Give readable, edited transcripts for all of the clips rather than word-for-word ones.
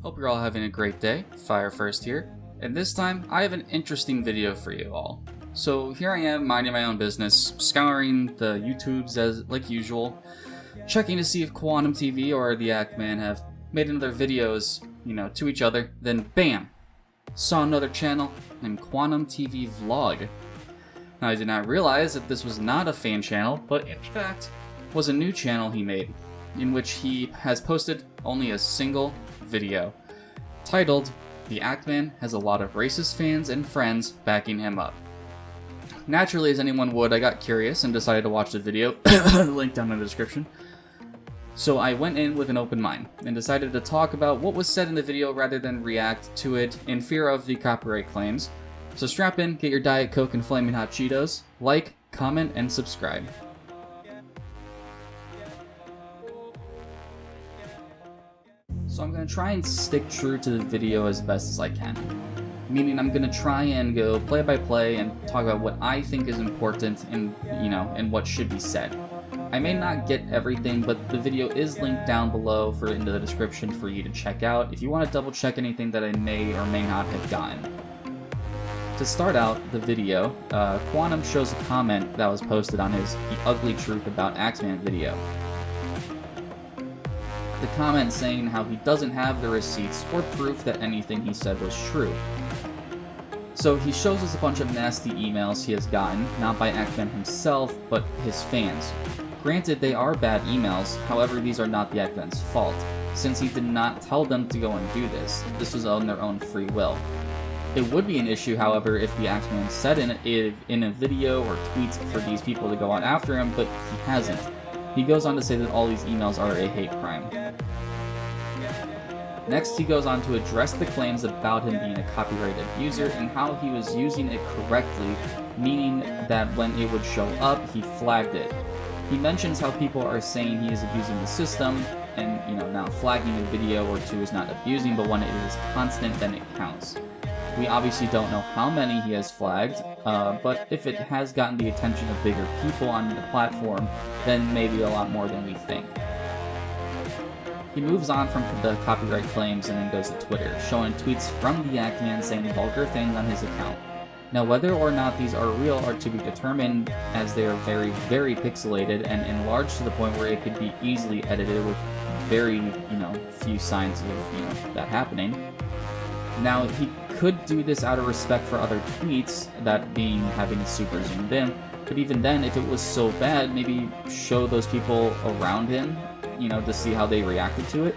Hope you're all having a great day. Fire First here, and this time I have an interesting video for you all. So here I am minding my own business, scouring the YouTubes as like usual, checking to see if Quantum TV or the Act-Man have made another videos, to each other. Then bam! Saw another channel named Quantum TV Vlog. Now I did not realize that this was not a fan channel, but in fact was a new channel he made, in which he has posted only a single video, titled, "The Act-Man has a lot of racist fans and friends backing him up." Naturally, as anyone would, I got curious and decided to watch the video, link down in the description. So I went in with an open mind, and decided to talk about what was said in the video rather than react to it in fear of the copyright claims. So strap in, get your Diet Coke and Flaming Hot Cheetos, like, comment, and subscribe. So I'm going to try and stick true to the video as best as I can. Meaning I'm going to try and go play by play and talk about what I think is important and, and what should be said. I may not get everything, but the video is linked down below in the description for you to check out if you want to double check anything that I may or may not have gotten. To start out the video, Quantum shows a comment that was posted on his The Ugly Truth About Act-Man video. The comment saying how he doesn't have the receipts or proof that anything he said was true. So he shows us a bunch of nasty emails he has gotten, not by Act-Man himself, but his fans. Granted, they are bad emails, however these are not the Act-Man's fault, since he did not tell them to go and do this. This was on their own free will. It would be an issue, however, if the Act-Man said in a video or tweets for these people to go on after him, but he hasn't. He goes on to say that all these emails are a hate crime. Next, he goes on to address the claims about him being a copyright abuser and how he was using it correctly, meaning that when it would show up, he flagged it. He mentions how people are saying he is abusing the system, and now flagging a video or two is not abusing, but when it is constant, then it counts. We obviously don't know how many he has flagged, but if it has gotten the attention of bigger people on the platform, then maybe a lot more than we think. He moves on from the copyright claims and then goes to Twitter, showing tweets from the Act-Man saying vulgar things on his account. Now, whether or not these are real are to be determined, as they are very, very pixelated and enlarged to the point where it could be easily edited with very, few signs of, that happening. Now, he could do this out of respect for other tweets, that being having super zoomed in, but even then, if it was so bad, maybe show those people around him, to see how they reacted to it.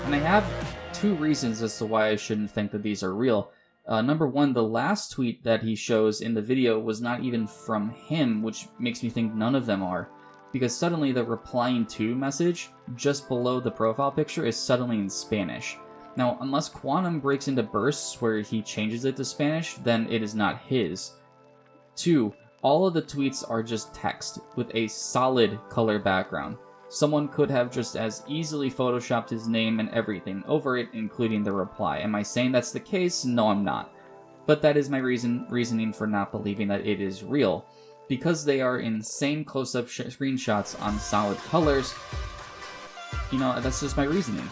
And I have two reasons as to why I shouldn't think that these are real. Number one, the last tweet that he shows in the video was not even from him, which makes me think none of them are. Because suddenly the replying to message just below the profile picture is suddenly in Spanish. Now, unless Quantum breaks into bursts where he changes it to Spanish, then it is not his. 2, all of the tweets are just text with a solid color background. Someone could have just as easily photoshopped his name and everything over it, including the reply. Am I saying that's the case? No, I'm not. But that is my reasoning for not believing that it is real. Because they are insane close-up screenshots on solid colors, that's just my reasoning.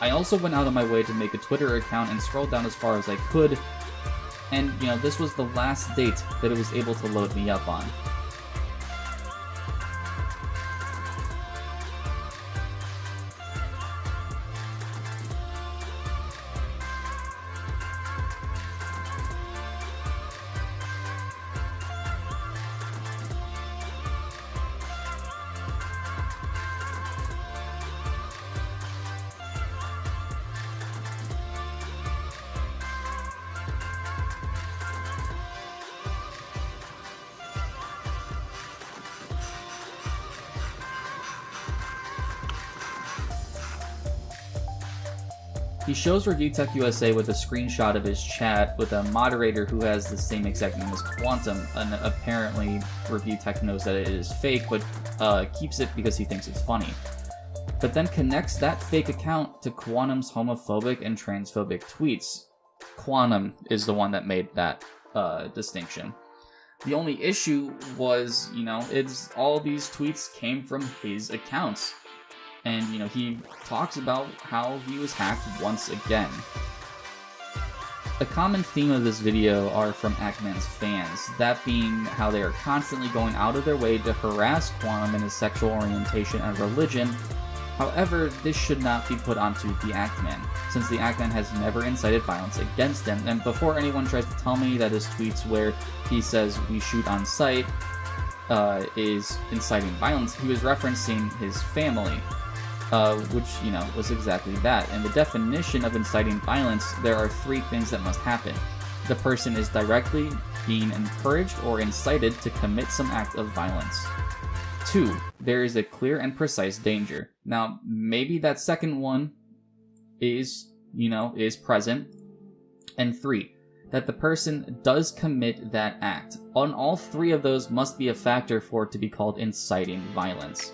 I also went out of my way to make a Twitter account and scroll down as far as I could, and, this was the last date that it was able to load me up on. He shows Review Tech USA with a screenshot of his chat with a moderator who has the same exact name as Quantum, and apparently Review Tech knows that it is fake, but keeps it because he thinks it's funny. But then connects that fake account to Quantum's homophobic and transphobic tweets. Quantum is the one that made that distinction. The only issue was, it's all these tweets came from his accounts. And, he talks about how he was hacked once again. A common theme of this video are from Ackman's fans, that being how they are constantly going out of their way to harass Quantum in his sexual orientation and religion. However, this should not be put onto the Ackman, since the Ackman has never incited violence against him. And before anyone tries to tell me that his tweets where he says we shoot on sight is inciting violence, he was referencing his family. Which, was exactly that. In the definition of inciting violence, there are 3 things that must happen. The person is directly being encouraged or incited to commit some act of violence. 2, there is a clear and precise danger. Now, maybe that second one is present. And 3, that the person does commit that act. On all 3 of those must be a factor for it to be called inciting violence.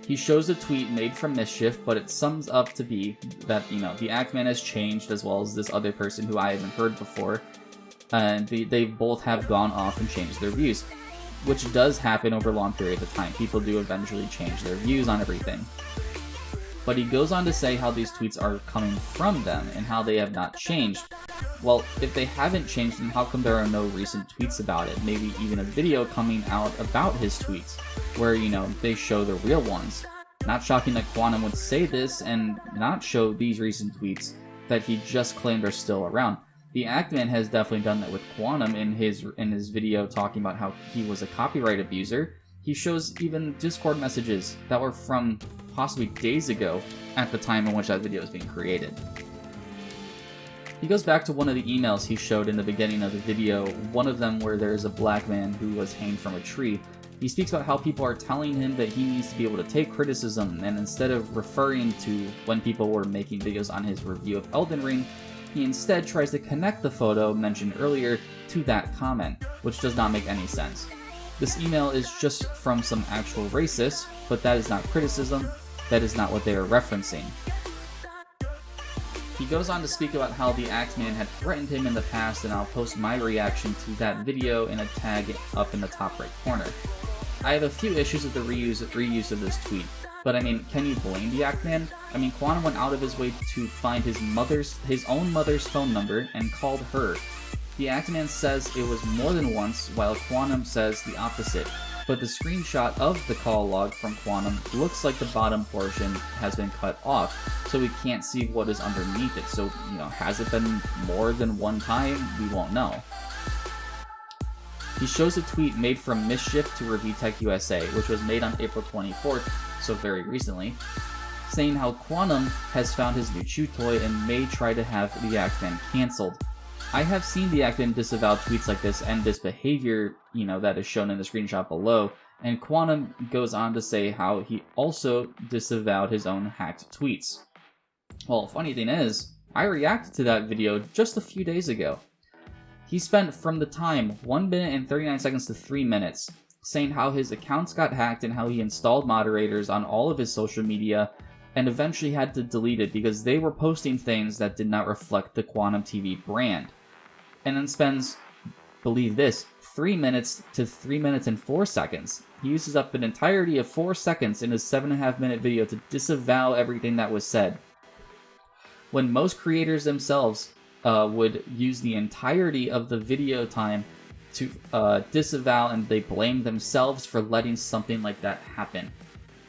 He shows a tweet made from mischief, but it sums up to be that, the Ackman has changed, as well as this other person who I haven't heard before, and they both have gone off and changed their views, which does happen over long periods of time. People do eventually change their views on everything. But he goes on to say how these tweets are coming from them, and how they have not changed. Well, if they haven't changed, then how come there are no recent tweets about it? Maybe even a video coming out about his tweets, where, they show the real ones. Not shocking that Quantum would say this and not show these recent tweets that he just claimed are still around. The Ackman has definitely done that with Quantum in his video talking about how he was a copyright abuser. He shows even Discord messages that were from possibly days ago at the time in which that video was being created. He goes back to one of the emails he showed in the beginning of the video, one of them where there's a black man who was hanged from a tree. He speaks about how people are telling him that he needs to be able to take criticism, and instead of referring to when people were making videos on his review of Elden Ring, he instead tries to connect the photo mentioned earlier to that comment, which does not make any sense. This email is just from some actual racists, but that is not criticism, that is not what they are referencing. He goes on to speak about how the Ackman had threatened him in the past, and I'll post my reaction to that video in a tag up in the top right corner. I have a few issues with the reuse of this tweet, but can you blame the Ackman? Quantum went out of his way to find his own mother's phone number and called her. The Ackman says it was more than once, while Quantum says the opposite. But the screenshot of the call log from Quantum looks like the bottom portion has been cut off, so we can't see what is underneath it. So, has it been more than one time? We won't know. He shows a tweet made from mischief to Revtech USA, which was made on April 24th, so very recently, saying how Quantum has found his new chew toy and may try to have the Ackman cancelled. I have seen the Ackman disavow tweets like this and this behavior, that is shown in the screenshot below, and Quantum goes on to say how he also disavowed his own hacked tweets. Well, funny thing is, I reacted to that video just a few days ago. He spent from the time 1 minute and 39 seconds to 3 minutes saying how his accounts got hacked and how he installed moderators on all of his social media and eventually had to delete it because they were posting things that did not reflect the Quantum TV brand. And then spends, believe this, 3 minutes to 3 minutes and 4 seconds. He uses up an entirety of 4 seconds in his 7.5 minute video to disavow everything that was said. When most creators themselves would use the entirety of the video time to disavow, and they blame themselves for letting something like that happen,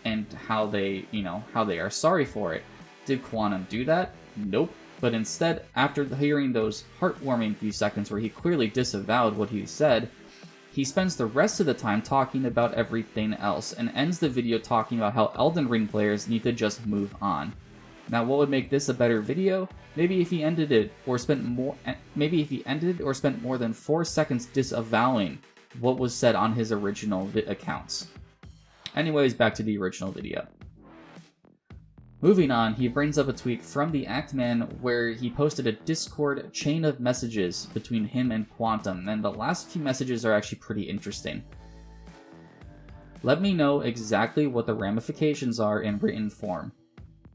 and how they are sorry for it. Did Quantum do that? Nope. But instead, after hearing those heartwarming few seconds where he clearly disavowed what he said, he spends the rest of the time talking about everything else, and ends the video talking about how Elden Ring players need to just move on. Now, what would make this a better video? Maybe if he ended it or spent more than 4 seconds disavowing what was said on his original accounts. Anyways, back to the original video. Moving on, he brings up a tweet from the Ackman where he posted a Discord chain of messages between him and Quantum, and the last few messages are actually pretty interesting. Let me know exactly what the ramifications are in written form.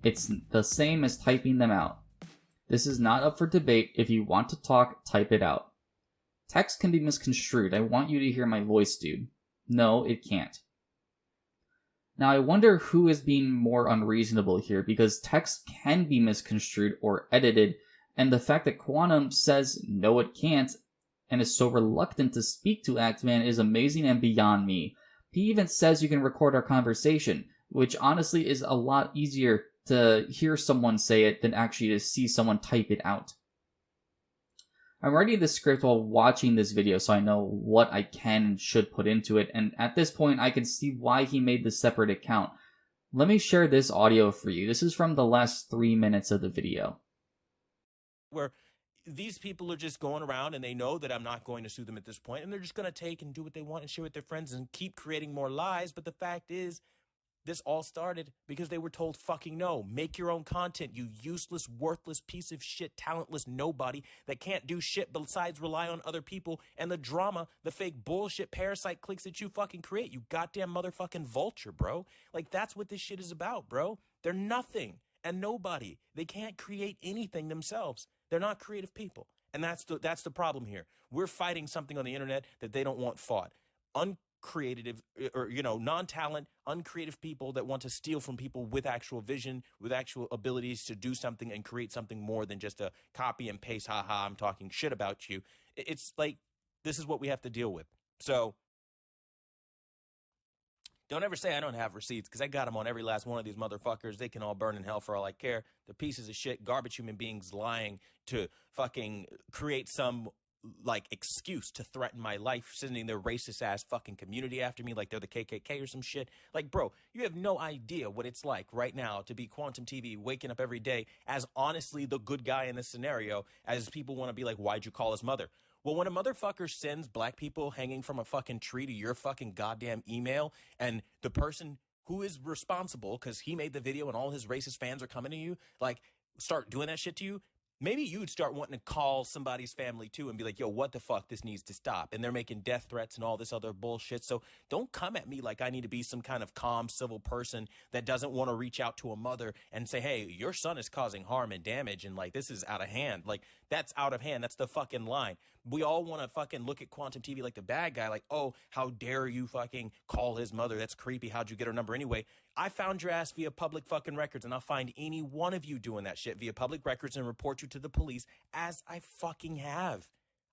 It's the same as typing them out. This is not up for debate. If you want to talk, type it out. Text can be misconstrued. I want you to hear my voice, dude. No, it can't. Now, I wonder who is being more unreasonable here, because text can be misconstrued or edited, and the fact that Quantum says no it can't and is so reluctant to speak to Actman is amazing and beyond me. He even says you can record our conversation, which honestly is a lot easier to hear someone say it than actually to see someone type it out. I'm writing this script while watching this video so I know what I can and should put into it, and at this point I can see why he made this separate account. Let me share this audio for you. This is from the last 3 minutes of the video. Where these people are just going around and they know that I'm not going to sue them at this point, and they're just going to take and do what they want and share with their friends and keep creating more lies. But the fact is, this all started because they were told fucking no. Make your own content, you useless, worthless piece of shit, talentless nobody that can't do shit besides rely on other people and the drama, the fake bullshit parasite clicks that you fucking create. You goddamn motherfucking vulture, bro. Like, that's what this shit is about, bro. They're nothing and nobody. They can't create anything themselves. They're not creative people. And that's the problem here. We're fighting something on the internet that they don't want fought. Uncreative, or, non-talent, uncreative people that want to steal from people with actual vision, with actual abilities to do something and create something more than just a copy and paste, haha, I'm talking shit about you. It's like, this is what we have to deal with. So don't ever say I don't have receipts, because I got them on every last one of these motherfuckers. They can all burn in hell for all I care. They're pieces of shit, garbage human beings lying to fucking create some excuse to threaten my life, sending their racist ass fucking community after me like they're the KKK or some shit. Like, bro, you have no idea what it's like right now to be Quantum TV, waking up every day as honestly the good guy in this scenario, as people want to be like, why'd you call his mother? Well, when a motherfucker sends black people hanging from a fucking tree to your fucking goddamn email, and the person who is responsible, because he made the video and all his racist fans are coming to you, start doing that shit to you, maybe you'd start wanting to call somebody's family too and be like, yo, what the fuck? This needs to stop. And they're making death threats and all this other bullshit. So don't come at me like I need to be some kind of calm civil person that doesn't want to reach out to a mother and say, hey, your son is causing harm and damage, and this is out of hand. That's out of hand. That's the fucking line. We all want to fucking look at Quantum TV like the bad guy, like, oh, how dare you fucking call his mother? That's creepy. How'd you get her number anyway? I found your ass via public fucking records, and I'll find any one of you doing that shit via public records and report you to the police, as I fucking have.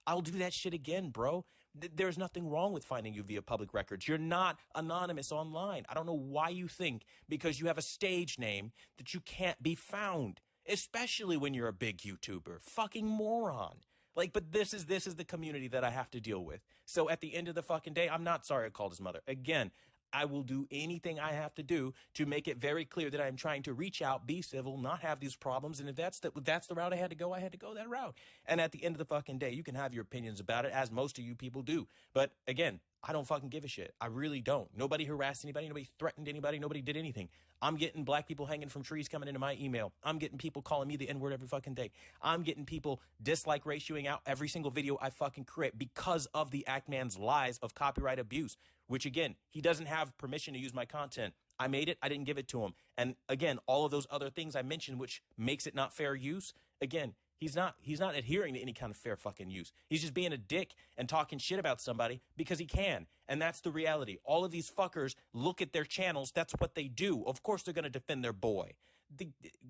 I'll do that shit again, bro. There's nothing wrong with finding you via public records. You're not anonymous online. I don't know why you think because you have a stage name that you can't be found, especially when you're a big YouTuber. Fucking moron. But this is the community that I have to deal with. So at the end of the fucking day, I'm not sorry I called his mother. Again, I will do anything I have to do to make it very clear that I'm trying to reach out, be civil, not have these problems. And if that's the route I had to go that route. And at the end of the fucking day, you can have your opinions about it, as most of you people do. But again, I don't fucking give a shit. I really don't. Nobody harassed anybody. Nobody threatened anybody. Nobody did anything. I'm getting black people hanging from trees coming into my email. I'm getting people calling me the N-word every fucking day. I'm getting people dislike ratioing out every single video I fucking create because of the Actman's lies of copyright abuse, which again, he doesn't have permission to use my content. I made it. I didn't give it to him. And again, all of those other things I mentioned, which makes it not fair use. Again, he's not adhering to any kind of fair fucking use. He's just being a dick and talking shit about somebody because he can. And that's the reality. All of these fuckers look at their channels. That's what they do. Of course they're going to defend their boy.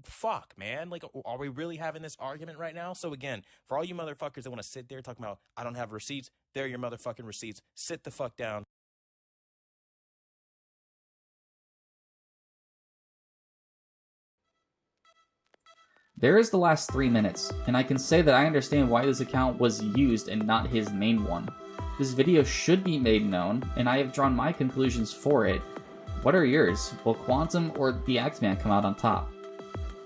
Fuck, man. Are we really having this argument right now? So again, for all you motherfuckers that want to sit there talking about, I don't have receipts, there are your motherfucking receipts. Sit the fuck down. There is the last 3 minutes, and I can say that I understand why this account was used and not his main one. This video should be made known, and I have drawn my conclusions for it. What are yours? Will Quantum or the Actman come out on top?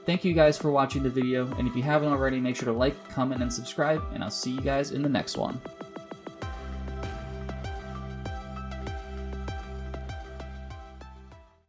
Thank you guys for watching the video, and if you haven't already, make sure to like, comment, and subscribe, and I'll see you guys in the next one.